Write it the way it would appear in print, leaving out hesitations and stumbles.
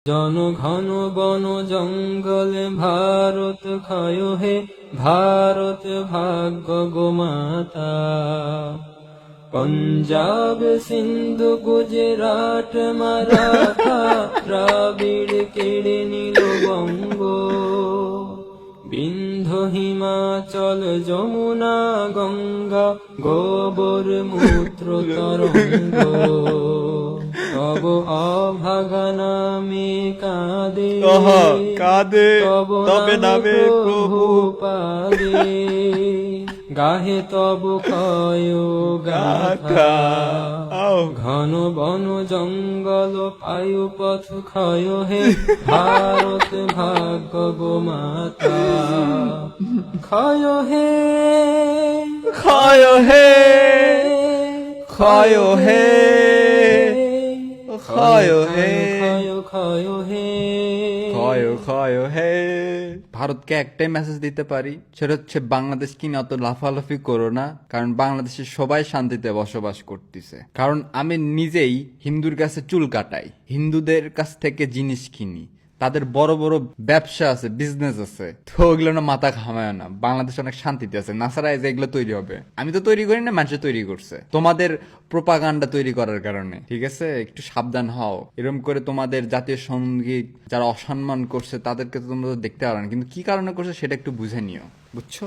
জনঘন বন জঙ্গলে ভারত ক্ষয় হে, ভারত ভাগ্য গোমাতা। পঞ্জাব সিন্ধু গুজরাট মারাঠা, দ্রাবিড় কেড়ে নিল বঙ্গ। বিন্ধ্য হিমাচল যমুনা গঙ্গা, গোবর মূত্র তরঙ্গ। তব অভাগা নামে কাঁদে, কাঁদে তবে নামে প্রভু পাদে। গাহে তব ক্ষয় গাথা, ঘন বন জঙ্গল পায়ু পথ ক্ষয় হে, ভারত ভাগ্য গোমাতা। ক্ষয় হে, ক্ষয় হে, ক্ষয় হে, ক্ষয় হে, ক্ষয় হে। ক্ষয় ক্ষয় হে। ভারতকে একটাই মেসেজ দিতে পারি, সেটা হচ্ছে বাংলাদেশ কিনে অত লাফালাফি করো না, কারণ বাংলাদেশে সবাই শান্তিতে বসবাস করতেছে। কারণ আমি নিজেই হিন্দুর কাছে চুল কাটাই, হিন্দুদের কাছ থেকে জিনিস কিনি, তাদের বড় বড় ব্যবসা আছে, বিজনেস আছে, তো ওগুলো না মাথা ঘামায় না। বাংলাদেশ অনেক শান্তিতে আছে, নাসারা এগুলো তৈরি হবে। আমি তো তৈরি করি না, মানুষ তৈরি করছে তোমাদের প্রোপাগান্ডা তৈরি করার কারণে। ঠিক আছে, একটু সাবধান হও। এরকম করে তোমাদের জাতীয় সঙ্গীত যারা অসম্মান করছে তাদেরকে তো তোমরা দেখতে পারো না, কিন্তু কি কারণে করছে সেটা একটু বুঝে নিও, বুঝছো?